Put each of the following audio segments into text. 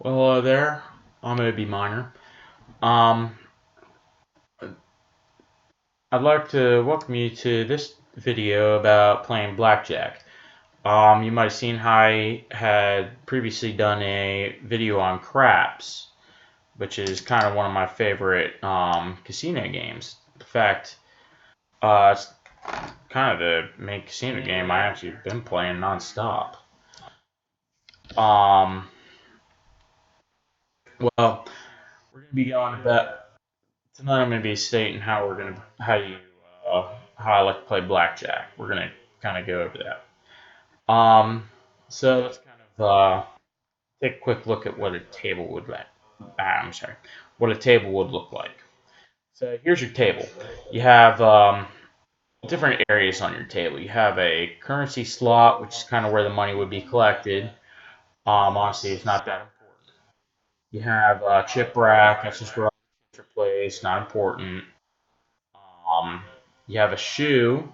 Well, hello there. I'm gonna be Minor. Um, I'd like to welcome you to this video about playing Blackjack. You might have seen how I had previously done a video on craps, which is kind of one of my favorite casino games. In fact, it's kind of the main casino game I actually been playing nonstop. Um, well, we're gonna be going about tonight. I'm going to be stating how I like to play blackjack. We're going to kind of go over that. So let's kind of take a quick look at what a table would like. I'm sorry, what a table would look like. So here's your table. You have different areas on your table. You have a currency slot, which is kind of where the money would be collected. Honestly, it's not that important. You have a chip rack. That's just where all the chips are placed. Not important. Um, you have a shoe.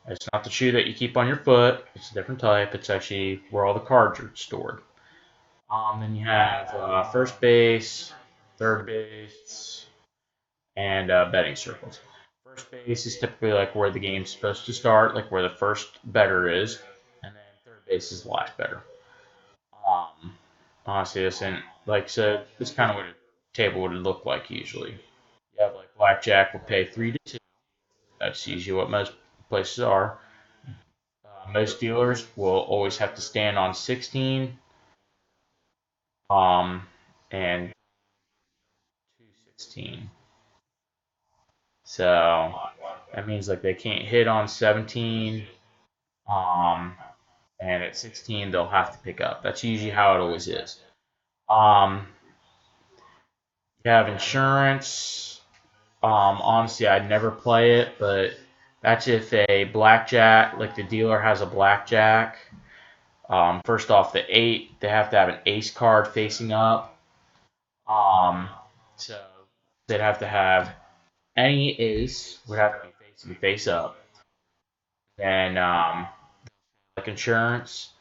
It's not the shoe that you keep on your foot. It's a different type. It's actually where all the cards are stored. Then you have first base, third base, and betting circles. First base is typically like where the game's supposed to start, like where the first better is, and then third base is the last better. Um, Honestly, this and like so, this kind of what a table would look like usually. You have like blackjack will pay 3 to 2. That's usually what most places are. Most dealers will always have to stand on 16 and 216. So that means like they can't hit on 17 um, and at 16 they'll have to pick up. That's usually how it always is. Um, you have insurance. Honestly, I'd never play it, but that's if a blackjack, like the dealer has a blackjack. First off, the 8, they have to have an ace card facing up. Um, so they'd have to have any ace would have to be facing face up. Then like insurance,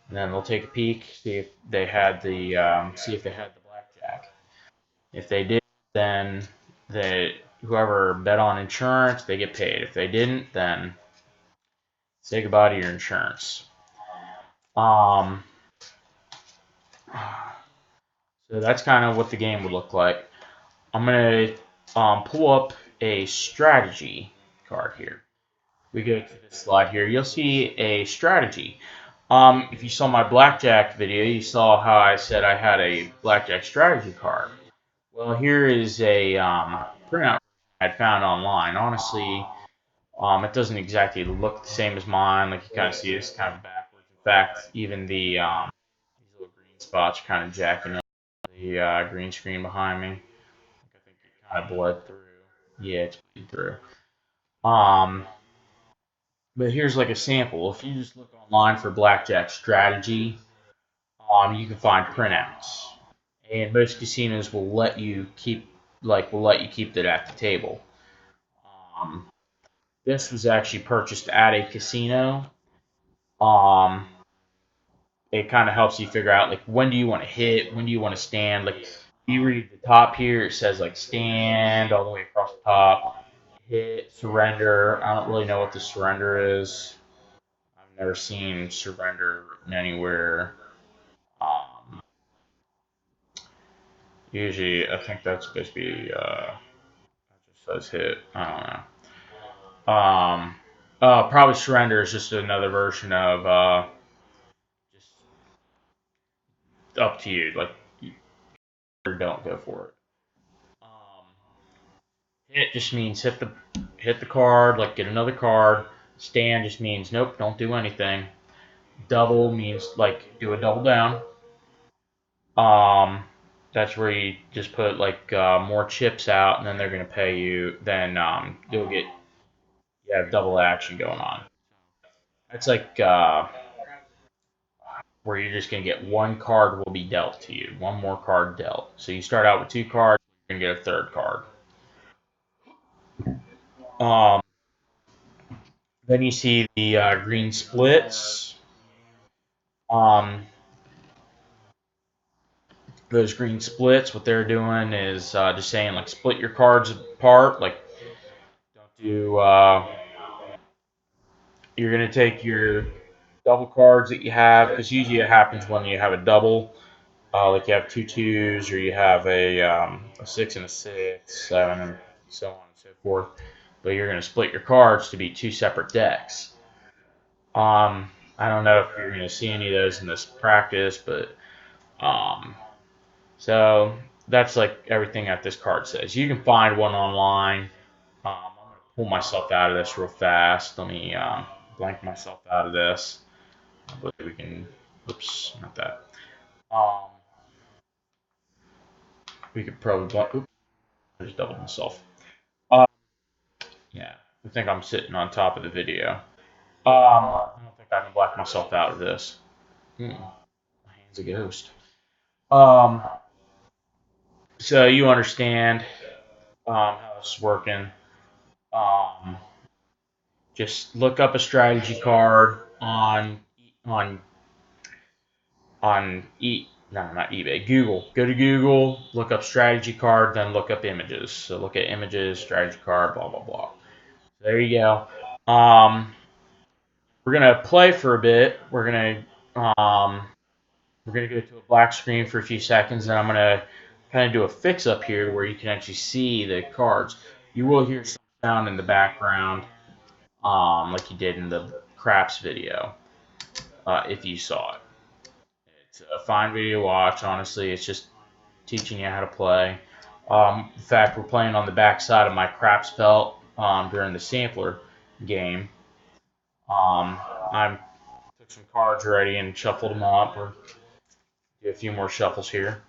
and then they'll take a peek, see if they had the blackjack. If they did, then they whoever bet on insurance they get paid. If they didn't, then say goodbye to your insurance. Um, so that's kind of what the game would look like. I'm gonna pull up a strategy card here. We go to this slide here. You'll see a strategy. If you saw my blackjack video, you saw how I said I had a blackjack strategy card. Well, here is a printout I had found online. Honestly, it doesn't exactly look the same as mine. Like you kind of see it's kind of backwards. In fact, even these little green spots are kind of jacking up the green screen behind me. I think it kind of bled through. Yeah, it's bleeding through. Um, but here's like a sample. If you just look online for blackjack strategy, you can find printouts, and most casinos will let you keep it at the table. Um, this was actually purchased at a casino. Um, it kind of helps you figure out like when do you want to hit, when do you want to stand. Like you read the top here, it says like stand all the way across the top, hit, surrender. I don't really know what the surrender is. I've never seen surrender written anywhere. Um, Usually, I think that's supposed to be it just says hit. I don't know. Probably surrender is just another version of just up to you. Like, or don't go for it. Um, Hit just means hit the card, like get another card. Stand just means nope, don't do anything. Double means like do a double down. Um, that's where you just put like more chips out, and then they're gonna pay you. Then you have double action going on. It's like where you're just gonna get one card will be dealt to you, one more card dealt. So you start out with 2 cards, you're gonna get a third card. Um, then you see the green splits. Um, those green splits, what they're doing is just saying like split your cards apart. Like don't do. You're gonna take your double cards that you have because usually it happens when you have a double. Like you have two twos, or you have a six and a six, seven, and so on and so forth. But you're going to split your cards to be two separate decks. I don't know if you're going to see any of those in this practice, but um, so that's like everything that this card says. You can find one online. I'm going to pull myself out of this real fast. Let me blank myself out of this. I believe we can. Oops, not that. Um, we could probably. Oops, I just doubled myself. Um, yeah, I think I'm sitting on top of the video. I don't think I can black myself out of this. My hand's a ghost. Um, so you understand how this is working. Um, just look up a strategy card on no, not eBay, Google. Go to Google, look up strategy card, then look up images. So look at images, strategy card, blah blah blah. So there you go. We're gonna play for a bit. We're gonna go to a black screen for a few seconds, and I'm gonna kind of do a fix up here where you can actually see the cards. You will hear some sound in the background, like you did in the craps video, if you saw it. It's a fine video to watch. Honestly, it's just teaching you how to play. In fact, we're playing on the back side of my craps belt during the sampler game. I took some cards already and shuffled them up. Or do a few more shuffles here.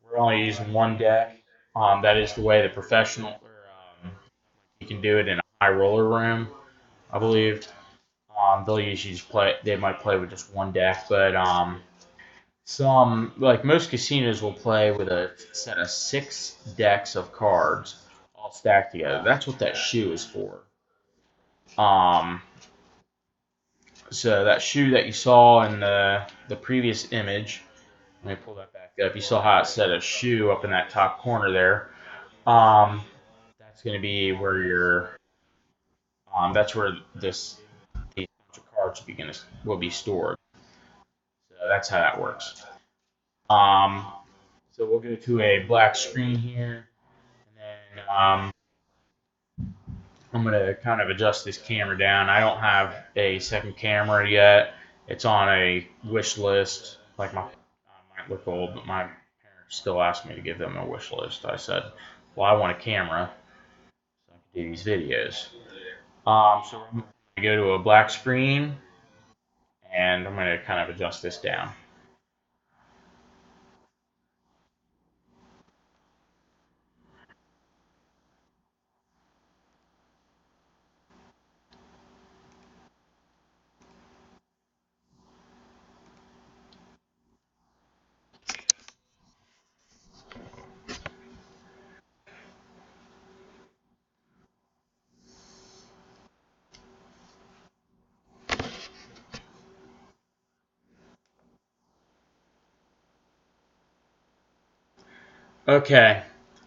We're only using one deck. That is the way the professional, or you can do it in a high roller room, I believe. They'll usually just play. They might play with just one deck, but some like most casinos will play with a set of six decks of cards all stacked together. That's what that shoe is for. Um, so that shoe that you saw in the previous image, let me pull that back up. You saw how it said a shoe up in that top corner there. Um, that's going to be where your that's where these cards will be stored. So that's how that works. Um, so we'll go to a black screen here, and then I'm going to kind of adjust this camera down. I don't have a second camera yet. It's on a wish list. Like I might look old, but my parents still ask me to give them a wish list. I said, well, I want a camera so I can do these videos. So I'm going to go to a black screen, and I'm going to kind of adjust this down. Okay,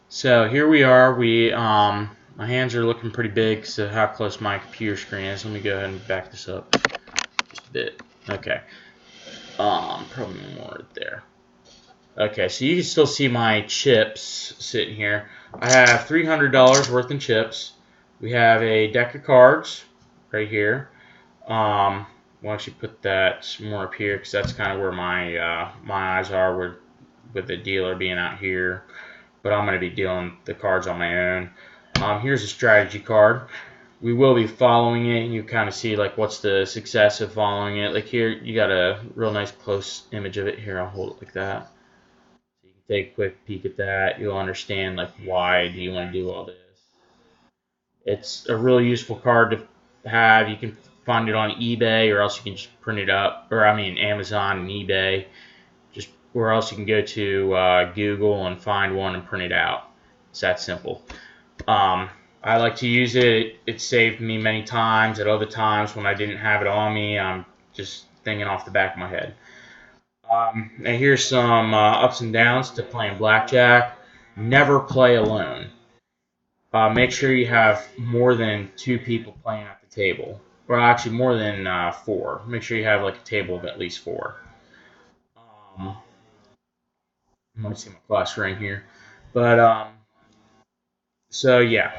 so here we are. My hands are looking pretty big because of how close my computer screen is. Let me go ahead and back this up just a bit. Okay, probably more right there. Okay, so you can still see my chips sitting here. I have $300 worth in chips. We have a deck of cards right here. We'll actually put that more up here because that's kind of where my eyes are with the dealer being out here. But I'm going to be dealing the cards on my own. Here's a strategy card. We will be following it, and you kind of see like what's the success of following it. Like here, you got a real nice close image of it. Here, I'll hold it like that. So you can take a quick peek at that. You'll understand like why do you want to do all this. It's a really useful card to have. You can find it on eBay, or else you can just print it up, or I mean Amazon and eBay. Just or else you can go to Google and find one and print it out. It's that simple. I like to use it. It saved me many times. At other times when I didn't have it on me, I'm just thinking off the back of my head. And here's some ups and downs to playing blackjack. Never play alone. Make sure you have more than two people playing at the table. Well, actually, more than four. Make sure you have like a table of at least four. Um, let me see my class ring here. But so yeah,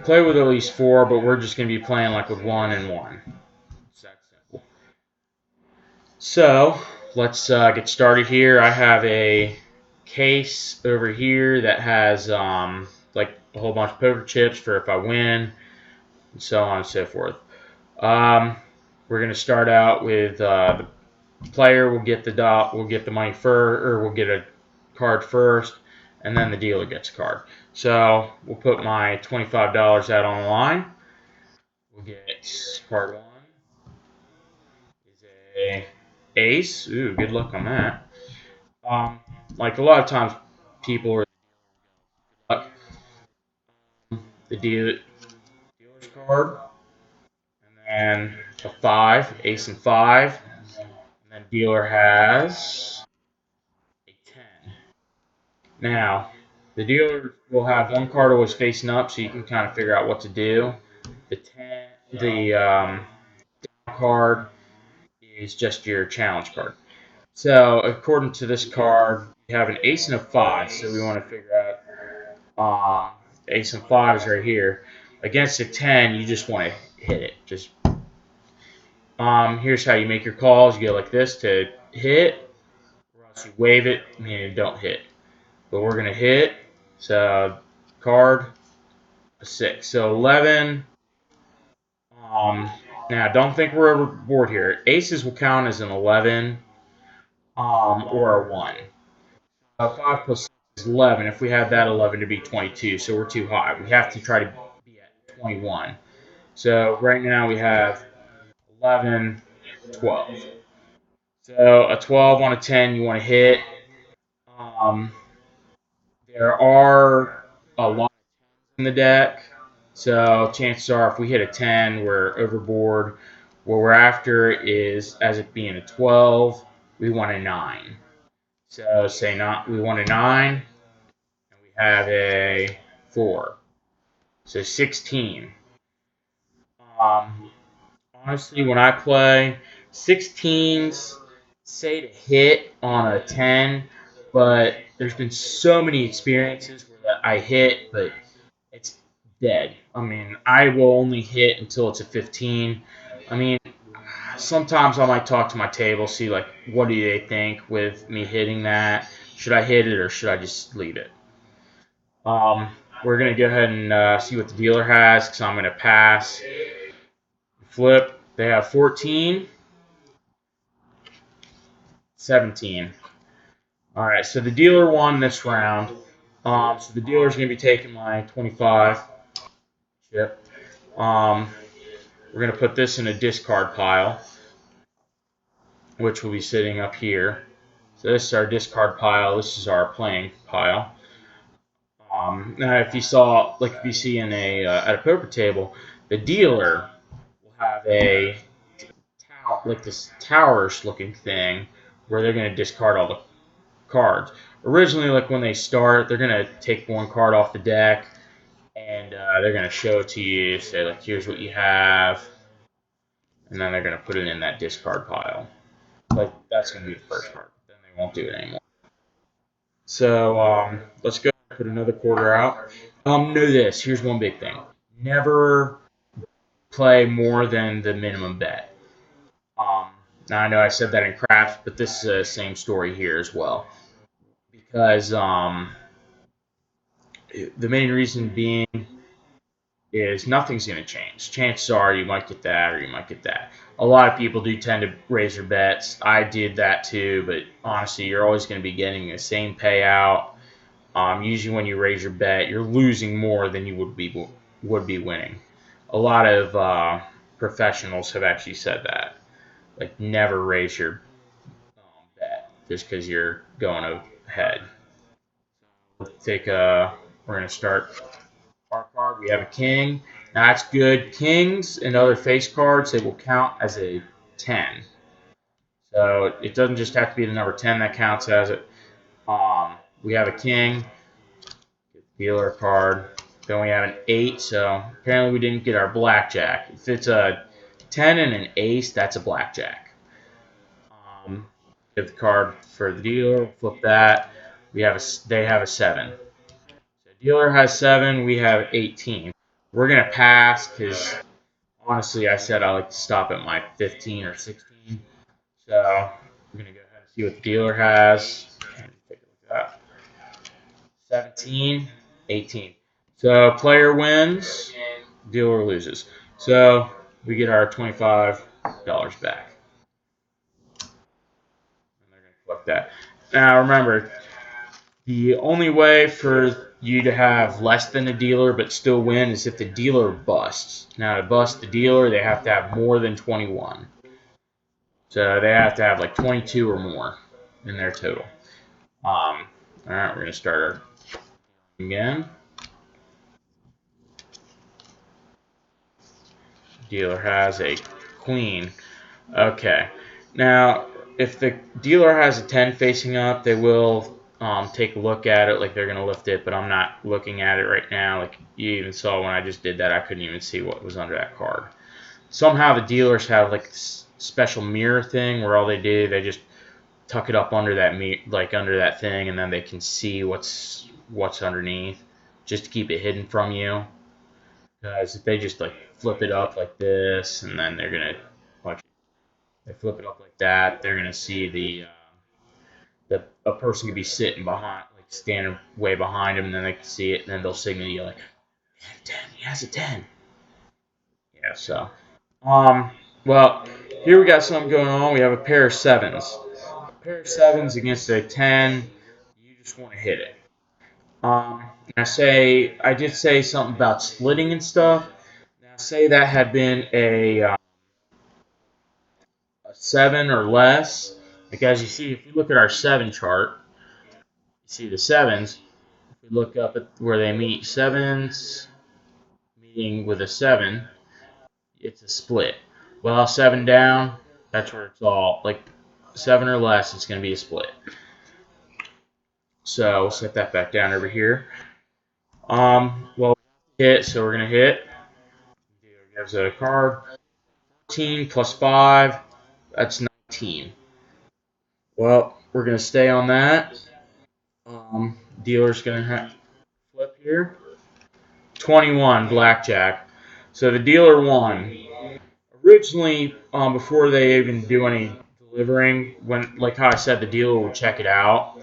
play with at least four, but we're just gonna be playing like with one and one. It's that simple. So let's get started here. I have a case over here that has like a whole bunch of poker chips for if I win, and so on and so forth. Um, we're gonna start out with the player will get the will get the money first, or we'll get a card first, and then the dealer gets a card. So we'll put my $25 out on the line. We'll get card one is a ace. Ooh, good luck on that. Um, like a lot of times, people are luck. The dealer's card, and then a five, ace and five, and then dealer has a 10. Now, the dealer will have one card always facing up, so you can kind of figure out what to do. The 10, the card is just your challenge card. So, according to this card, you have an ace and a five, so we want to figure out ace and five is right here. Against a 10, you just want to hit it. Just here's how you make your calls. You go like this to hit, or else you wave it, meaning don't hit. But we're gonna hit. So card a 6. So 11. Um, Now don't think we're overboard here. Aces will count as an 11 or a 1. 5 plus 6 is 11. If we had that 11 to be 22, so we're too high. We have to try to be at 21. So right now we have 11, 12. So a 12 on a 10 you want to hit. Um, there are a lot in the deck. So chances are if we hit a 10, we're overboard. What we're after is, as it being a 12, we want a 9. So say not, we want a 9, and we have a 4. So 16. Um, Honestly, when I play, 16s say to hit on a 10, but there's been so many experiences where I hit, but it's dead. I mean, I will only hit until it's a 15. I mean, sometimes I might talk to my table, see like what do they think with me hitting that. Should I hit it or should I just leave it? We're gonna go ahead and see what the dealer has because I'm gonna pass. Flip. They have 14, 17. All right, so the dealer won this round. So the dealer's gonna be taking my 25 chip. We're gonna put this in a discard pile, which will be sitting up here. So this is our discard pile. This is our playing pile. Now, if you saw, like if you see in a at a poker table, the dealer will have a like this towers looking thing where they're going to discard all the cards. Originally, like when they start, they're going to take one card off the deck and they're going to show it to you. Say like, here's what you have, and then they're going to put it in that discard pile. Like that's going to be the first card. Then they won't do it anymore. So let's go put another quarter out. Know this. Here's one big thing. Never play more than the minimum bet. Um, Now I know I said that in craps, but this is the same story here as well. Because the main reason being is nothing's going to change. Chances are you might get that or you might get that. A lot of people do tend to raise their bets. I did that too, but honestly, you're always going to be getting the same payout. Usually, when you raise your bet, you're losing more than you would be winning. A lot of professionals have actually said that. Like, never raise your bet just because you're going ahead. We're gonna start our card. We have a king. Now that's good. Kings and other face cards, they will count as a 10. So it doesn't just have to be the number 10 that counts as it. We have a king, dealer card. Then we have an 8, so apparently we didn't get our blackjack. If it's a 10 and an ace, that's a blackjack. Give the card for the dealer, flip that. They have a 7. So dealer has 7, we have 18. We're going to pass because honestly, I said I like to stop at my 15 or 16. So we're going to go ahead and see what the dealer has. Take a look at that. 17, 18. So player wins, dealer loses. So we get our $25 back. And they're going to collect that. Now remember, the only way for you to have less than a dealer but still win is if the dealer busts. Now to bust the dealer, they have to have more than 21. So they have to have like 22 or more in their total. All right, we're going to start our again. Dealer has a queen. Okay. Now, if the dealer has a 10 facing up, they will take a look at it, like they're going to lift it, but I'm not looking at it right now. Like you even saw when I just did that, I couldn't even see what was under that card. Somehow the dealers have like this special mirror thing where all they do, they just tuck it up under that under that thing, and then they can see what's underneath, just to keep it hidden from you. Because if they just like flip it up like this, and then they're gonna watch, they flip it up like that, they're gonna see a person could be sitting behind, like standing way behind him, and then they can see it, and then they'll signal you like, he has a 10. Yeah, so well, here we got something going on. We have a pair of 7s. A pair of 7s against a 10. You just want to hit it. I did say something about splitting and stuff. Now, say that had been a 7 or less. Like as you see, if you look at our 7 chart, you see the 7s. If we look up at where they meet, 7s meeting with a 7, it's a split. Well, 7 down, that's where it's all, like 7 or less, it's going to be a split. So we'll set that back down over here. Well, hit, so we're going to hit. Gives it a card. 14 plus 5, that's 19. Well, we're going to stay on that. Dealer's going to flip here. 21, blackjack. So the dealer won. Originally, before they even do any delivering, when, like how I said, the dealer will check it out.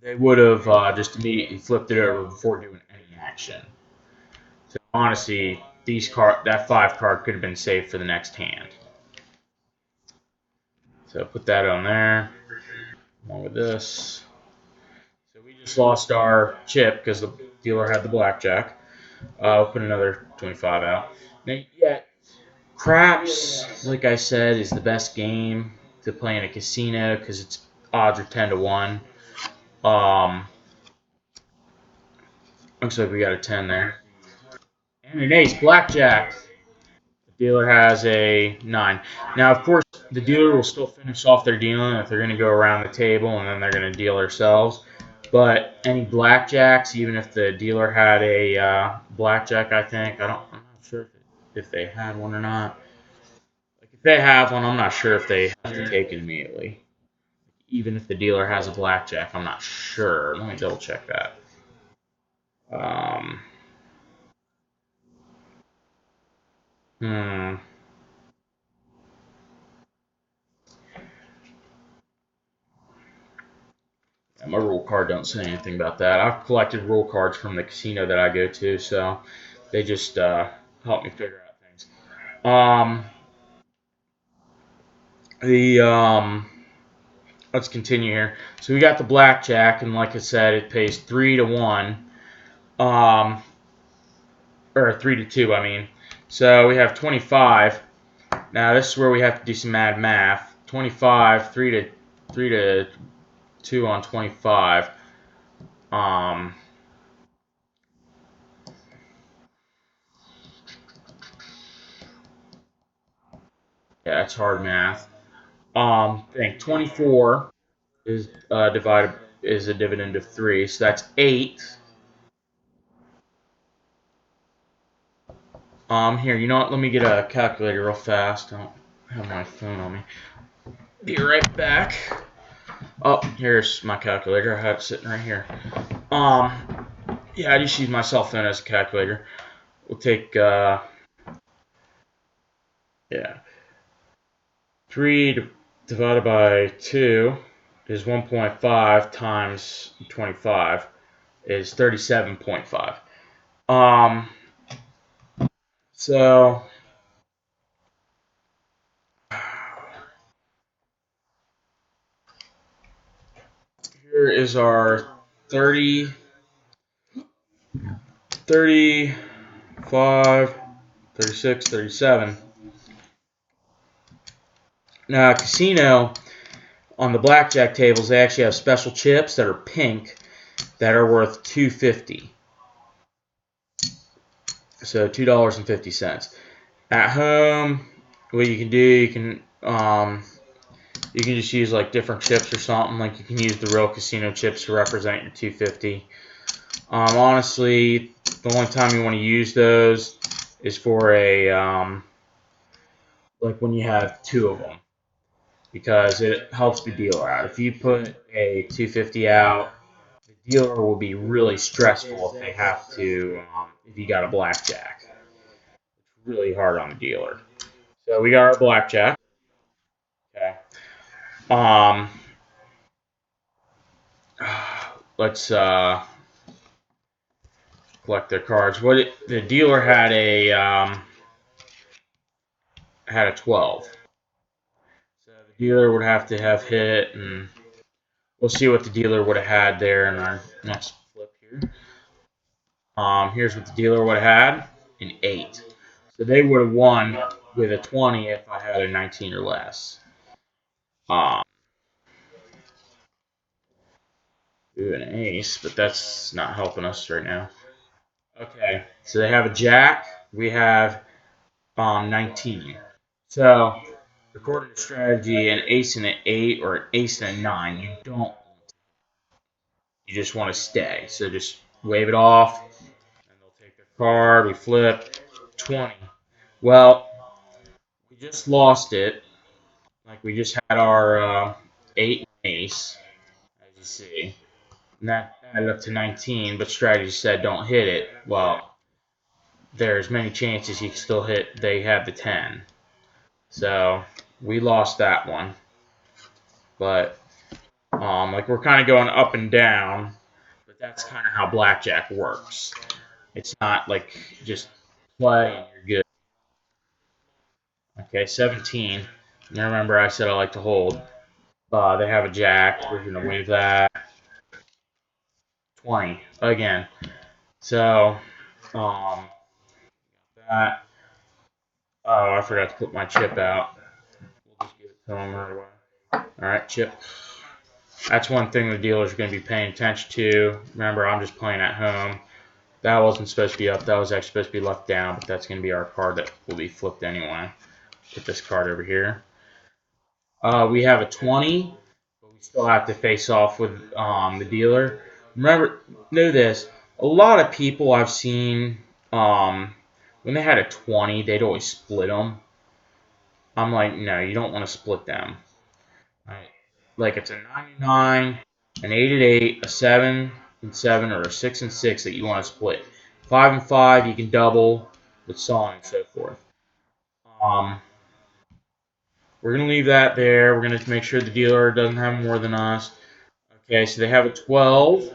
They would have just immediately flipped it over before doing any action. So honestly, that 5 card could have been saved for the next hand. So put that on there, along with this. So we just lost our chip because the dealer had the blackjack. I'll put another 25 out. Now, yeah, craps, like I said, is the best game to play in a casino because its odds are 10 to 1. Looks like we got a 10 there. And an ace, blackjack. The dealer has a 9. Now, of course, the dealer will still finish off their dealing if they're going to go around the table and then they're going to deal themselves. But any blackjacks, even if the dealer had a blackjack, I'm not sure if they had one or not. Like if they have one, I'm not sure if they have to take it immediately. Even if the dealer has a blackjack, I'm not sure. Let me double check that. Um, hmm. Yeah, my rule card don't say anything about that. I've collected rule cards from the casino that I go to, so they just help me figure out things. The Let's continue here. So we got the blackjack, and like I said, it pays 3 to 1, or 3 to 2. I mean, so we have 25. Now this is where we have to do some mad math. 25, 3 to 2 on 25. Um, Yeah, it's hard math. Think 24 is divided is a dividend of 3, so that's 8. Here, you know what? Let me get a calculator real fast. I don't have my phone on me. Be right back. Oh, here's my calculator. I have it sitting right here. Yeah, I just use my cell phone as a calculator. We'll take, yeah, 3 divided by 2 is 1.5 times 25 is 37.5. Um, so here is our 30, 35, 36, 37. Now, casino, on the blackjack tables, they actually have special chips that are pink that are worth $2.50. So $2.50. At home, what you can do, you can just use like different chips or something. Like you can use the real casino chips to represent your 250. Honestly, the only time you want to use those is for a like when you have two of them, because it helps the dealer out. If you put a 250 out, the dealer will be really stressful if they have to, if you got a blackjack. It's really hard on the dealer. So we got our blackjack. Okay. Um, let's collect their cards. The dealer had a 12. So the dealer would have to have hit, and we'll see what the dealer would have had there in our next flip here. Here's what the dealer would have had, an 8. So they would have won with a 20 if I had a 19 or less. Um, ooh, an ace, but that's not helping us right now. Okay, so they have a jack. We have 19. So according to strategy, an ace and an 8 or an ace and a 9, you don't. You just want to stay. So just wave it off, and they'll take their card. We flip 20. Well, we just lost it. Like we just had our 8 and ace, as you see. And that added up to 19, but strategy said don't hit it. Well, there's many chances he can still hit. They have the 10. So we lost that one. But like we're kind of going up and down. But that's kind of how blackjack works. It's not like just play and you're good. Okay, 17. Now remember I said I like to hold. They have a jack. We're going to wave that. 20 again. So, that. Oh, I forgot to put my chip out. We'll just give it to them right away. All right, chip. That's one thing the dealers are going to be paying attention to. Remember, I'm just playing at home. That wasn't supposed to be up. That was actually supposed to be left down, but that's going to be our card that will be flipped anyway. Put this card over here. We have a 20, but we still have to face off with the dealer. Remember, know this. A lot of people I've seen, when they had a 20, they'd always split them. I'm like, no, you don't want to split them. Right? Like it's a 99, an 8 and 8, a 7 and 7, or a 6 and 6 that you want to split. 5 and 5, you can double, but so on and so forth. Um, we're going to leave that there. We're going to make sure the dealer doesn't have more than us. Okay, so they have a 12,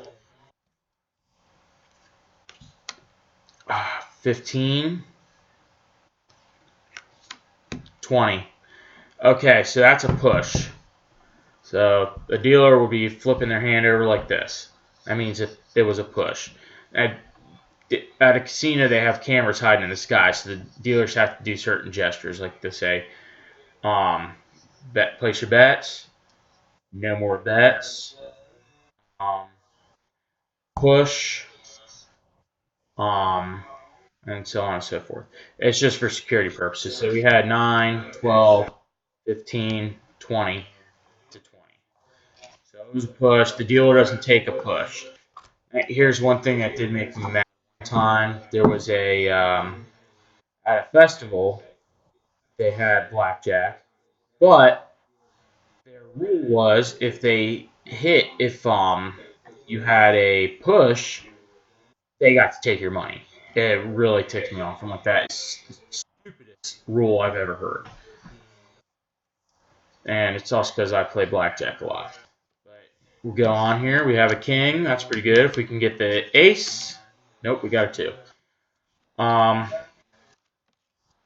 15, 20. Okay, so that's a push. So the dealer will be flipping their hand over like this. That means it was a push. At a casino, they have cameras hiding in the sky, so the dealers have to do certain gestures, like to say, place your bets, no more bets, um, push, um, and so on and so forth. It's just for security purposes. So we had 9, 12, 15, 20 to 20. So it was a push. The dealer doesn't take a push. Here's one thing that did make me mad. One time there was at a festival they had blackjack, but their rule was if you had a push, they got to take your money. It really ticked me off. I'm like, that is the stupidest rule I've ever heard. And it's also because I play blackjack a lot. But we'll go on here. We have a king. That's pretty good. If we can get the ace. Nope, we got a two.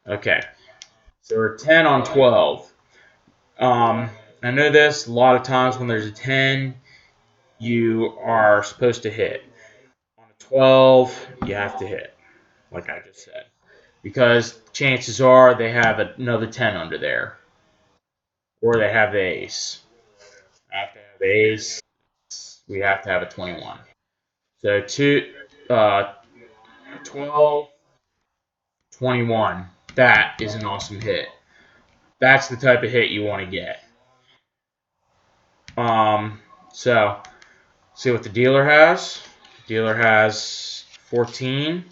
Okay. So we're 10 on 12. I know this. A lot of times when there's a 10, you are supposed to hit. On a 12, you have to hit, like I just said. Because chances are they have another 10 under there. Or they have the ace. Have to have the ace. We have to have a 21. So 12, 21. That is an awesome hit. That's the type of hit you want to get. So see what the dealer has. Dealer has 14,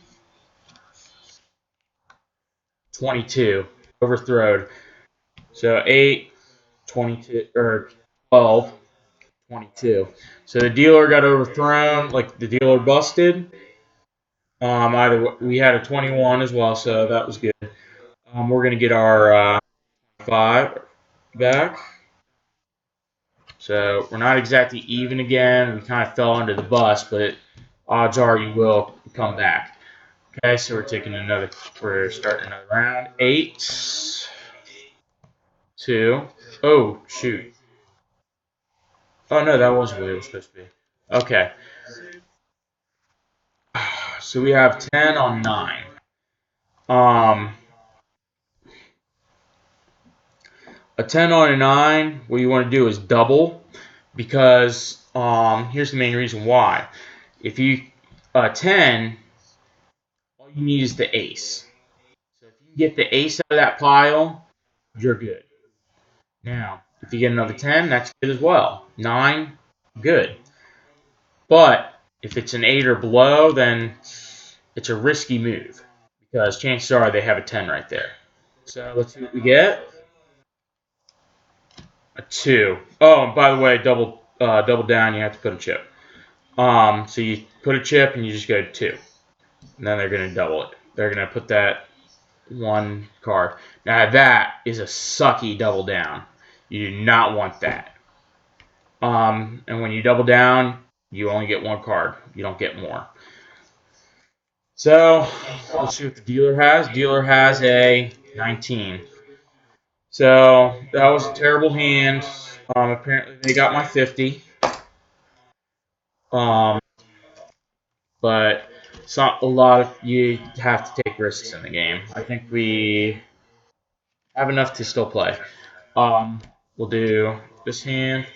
22. Overthrowed. So 8, 22, or 12, 22. So the dealer got overthrown, like the dealer busted. Either we had a 21 as well, so that was good. We're gonna get our 5 back. So we're not exactly even again. We kind of fell under the bus, but odds are you will come back. Okay, so we're starting another round. 8, 2. Oh, shoot. Oh, no, that was what it was supposed to be. Okay. So we have 10 on 9. Um, a 10 on a 9, what you want to do is double, because here's the main reason why. If you 10, all you need is the ace. So if you get the ace out of that pile, you're good. Now, if you get another 10, that's good as well. 9, good. But if it's an 8 or below, then it's a risky move, because chances are they have a 10 right there. So let's see what we get. A 2. Oh, and by the way, double down, you have to put a chip. So you put a chip and you just go to 2. And then they're going to double it. They're going to put that one card. Now that is a sucky double down. You do not want that. And when you double down, you only get one card. You don't get more. So let's see what the dealer has. Dealer has a 19. So that was a terrible hand. Apparently they got my 50. But it's not a lot of, you have to take risks in the game. I think we have enough to still play. We'll do this hand.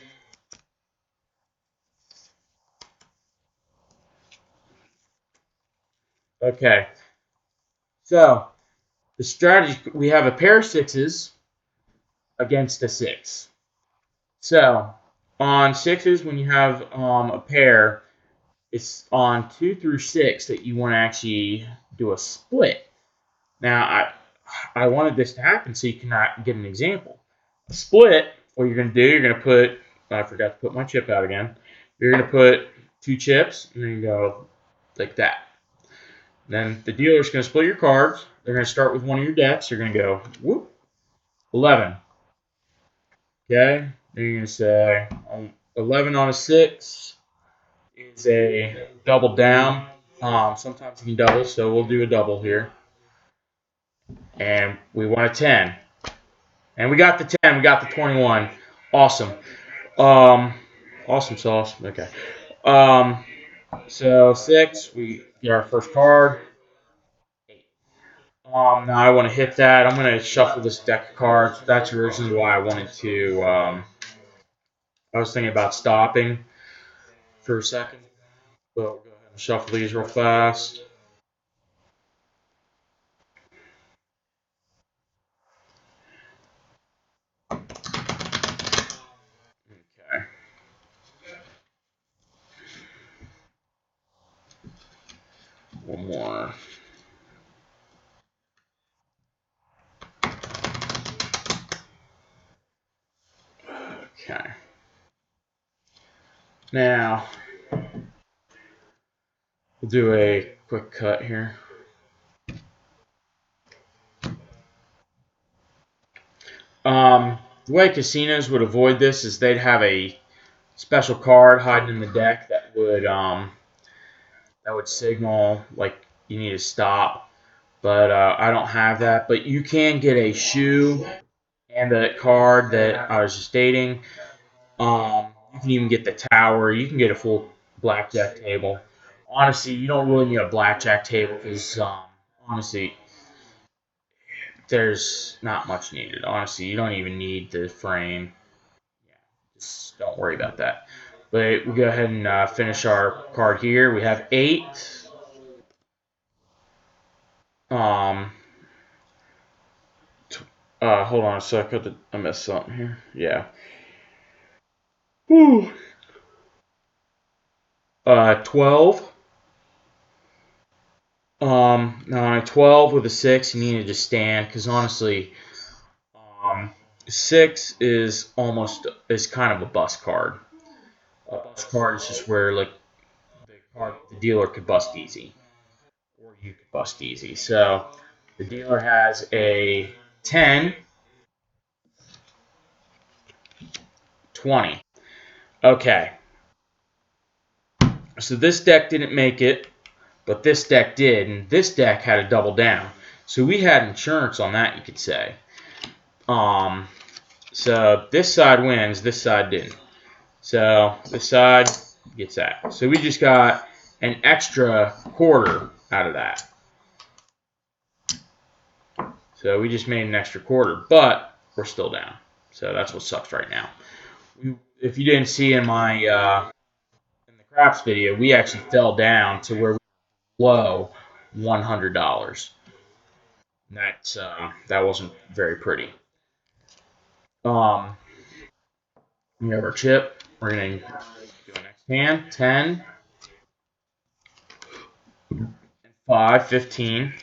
Okay. So the strategy, we have a pair of 6s against a 6. So on 6s, when you have a pair, it's on 2 through 6 that you want to actually do a split. Now, I wanted this to happen so you can get an example. A split, what you're going to do, you're going to put, I forgot to put my chip out again. You're going to put 2 chips, and then you go like that. Then the dealer's going to split your cards. They're going to start with one of your decks. You're going to go, whoop, 11. Okay? Then you're going to say, 11 on a 6 is a double down. Sometimes you can double, so we'll do a double here. And we want a 10. And we got the 10. We got the 21. Awesome. Awesome sauce. Okay. So 6, we get our first card. 8. Now I want to hit that. I'm going to shuffle this deck of cards. That's originally why I wanted to. I was thinking about stopping for a second. But we'll go ahead and shuffle these real fast. One more. Okay. Now, we'll do a quick cut here. The way casinos would avoid this is they'd have a special card hiding in the deck that would signal like you need to stop. But I don't have that. But you can get a shoe and the card that I was just stating. You can even get the tower. You can get a full blackjack table. Honestly, you don't really need a blackjack table because honestly, there's not much needed. Honestly, you don't even need the frame. Yeah, just don't worry about that. But we'll go ahead and finish our card here. We have 8. Um, Hold on a second. I missed something here. Yeah. Whew. 12. Now on a 12 with a 6, you need to just stand because honestly, um, 6 is kind of a bust card. A bust card is just where like the dealer could bust easy, or you could bust easy. So the dealer has a 10, 20. Okay, so this deck didn't make it, but this deck did, and this deck had a double down. So we had insurance on that, you could say. Um, so this side wins, this side didn't. So this side gets that. So we just got an extra quarter out of that. So we just made an extra quarter, but we're still down. So that's what sucks right now. If you didn't see in my in the craps video, we actually fell down to where we were below $100. That wasn't very pretty. Um, we have our chip. We're gonna do our next hand. 10, 5, 15.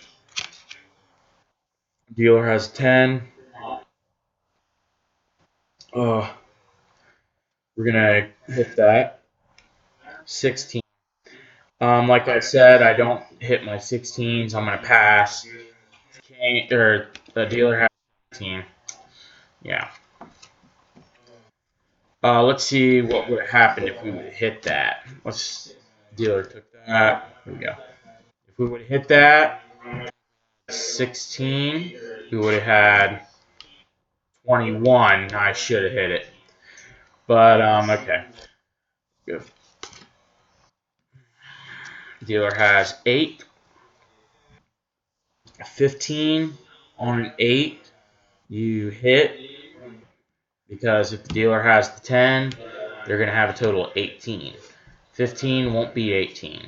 Dealer has 10. Uh, we're gonna hit that. 16. Like I said, I don't hit my 16s. I'm gonna pass. Or the dealer has 17. Yeah. Let's see what would have happened if we would have hit that. Dealer took that. Here we go. If we would have hit that, 16, we would have had 21. I should have hit it. But, okay. Good. Dealer has 8, 15 on an 8. You hit because if the dealer has the 10, they're going to have a total of 18. 15 won't be 18.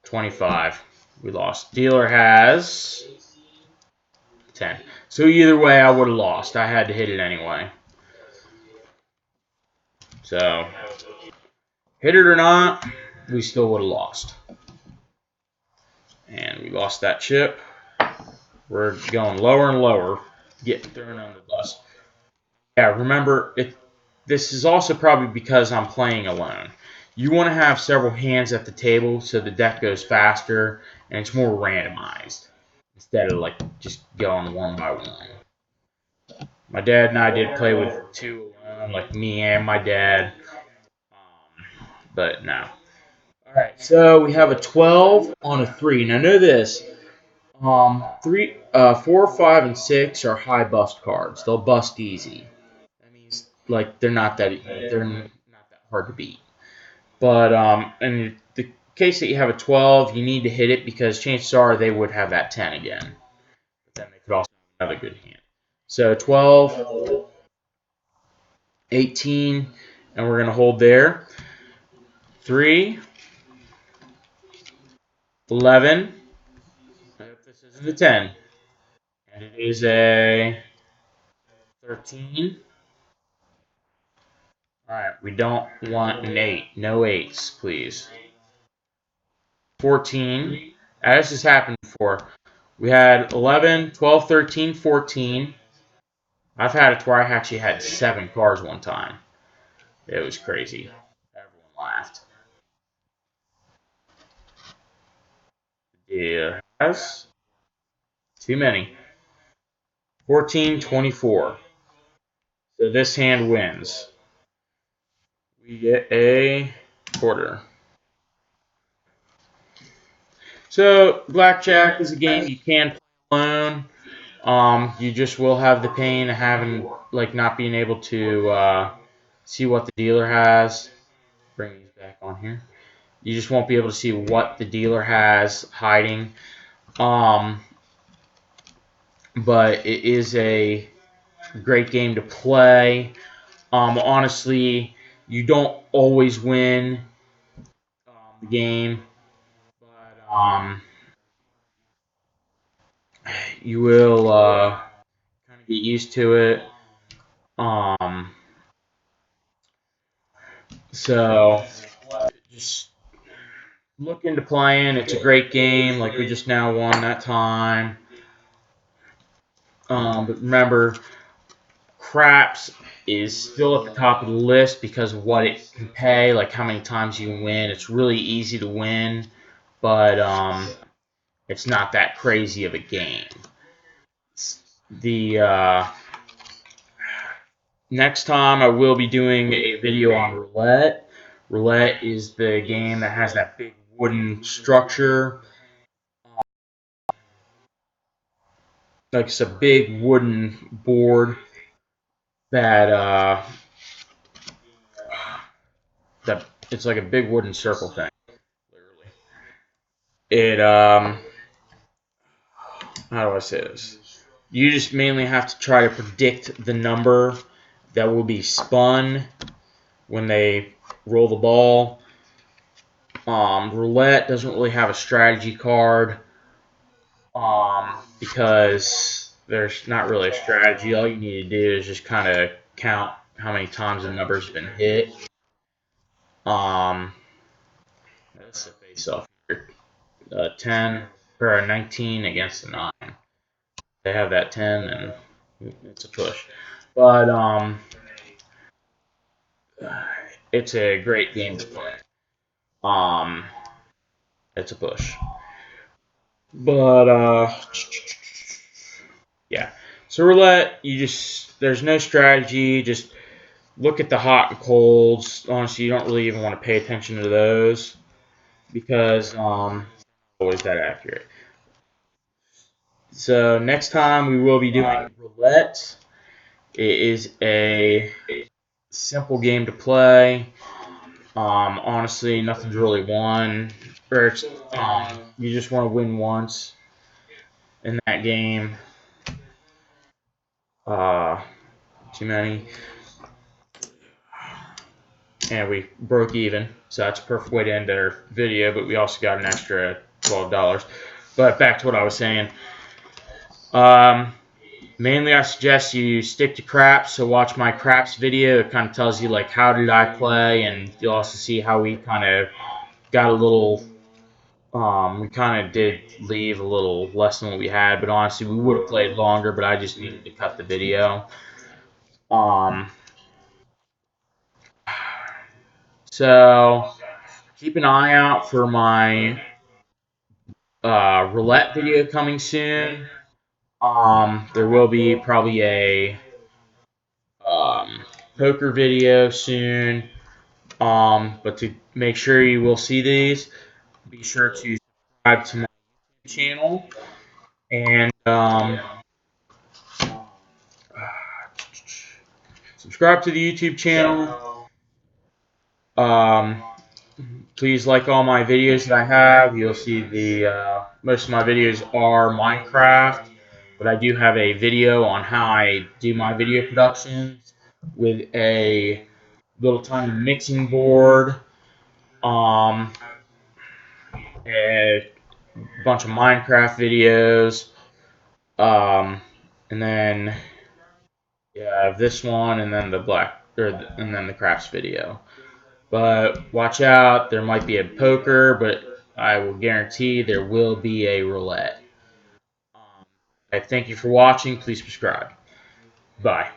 25. We lost. Dealer has 10. So either way, I would have lost. I had to hit it anyway. So, hit it or not, we still would have lost. And we lost that chip. We're going lower and lower, getting thrown under the bus. Yeah, remember, this is also probably because I'm playing alone. You want to have several hands at the table so the deck goes faster and it's more randomized instead of like just going one by one. My dad and I did play with 2 alone, like me and my dad, but no. All right, so we have a 12 on a 3. Now know this: 4, 5, and 6 are high bust cards. They'll bust easy. That means like they're not that hard to beat. But in the case that you have a 12, you need to hit it because chances are they would have that 10 again. But then they could also have another good hand. So 12, 18, and we're going to hold there. 3, 11. I hope this isn't a 10. And it is a 13. All right, we don't want an 8. No 8s, please. 14. As this has happened before. We had 11, 12, 13, 14. I've had it to where I actually had 7 cards one time. It was crazy. Everyone laughed. Yeah, that's too many. 14, 24. So this hand wins. We get a quarter. So Blackjack is a game you can play alone. You just will have the pain of having not being able to see what the dealer has. Bring these back on here. You just won't be able to see what the dealer has hiding. But it is a great game to play. Honestly, you don't always win the game, but you will kind of get used to it. Um, so just look into playing. It's a great game. Like we just now won that time. But remember, craps is still at the top of the list because of what it can pay, like how many times you win. It's really easy to win, but it's not that crazy of a game. The next time I will be doing a video on roulette. Roulette is the game that has that big wooden structure. Like it's a big wooden board that that it's like a big wooden circle thing. Literally. It how do I say this? You just mainly have to try to predict the number that will be spun when they roll the ball. Roulette doesn't really have a strategy card because there's not really a strategy. All you need to do is just kind of count how many times the number's been hit. That's the face off here. 10 or 19 against the 9. They have that 10 and it's a push. But it's a great game to play. Um, it's a push. But yeah. So roulette, there's no strategy. Just look at the hot and colds. Honestly, you don't really even want to pay attention to those because always that accurate. So next time we will be doing roulette. It is a simple game to play. Honestly, nothing's really won. Or you just want to win once in that game. Too many. And we broke even. So that's a perfect way to end our video, but we also got an extra $12. But back to what I was saying. Mainly I suggest you stick to craps, so watch my craps video. It kind of tells you like how did I play, and you'll also see how we kind of got a little we kind of did leave a little less than what we had, but honestly, we would have played longer, but I just needed to cut the video. So keep an eye out for my roulette video coming soon. There will be probably a poker video soon. But to make sure you will see these, be sure to subscribe to my channel and subscribe to the YouTube channel. Please like all my videos that I have. You'll see the most of my videos are Minecraft, but I do have a video on how I do my video productions with a little tiny mixing board, a bunch of Minecraft videos, and then yeah, this one, and then and then the crafts video. But watch out, there might be a poker, but I will guarantee there will be a roulette. I thank you for watching. Please subscribe. Bye.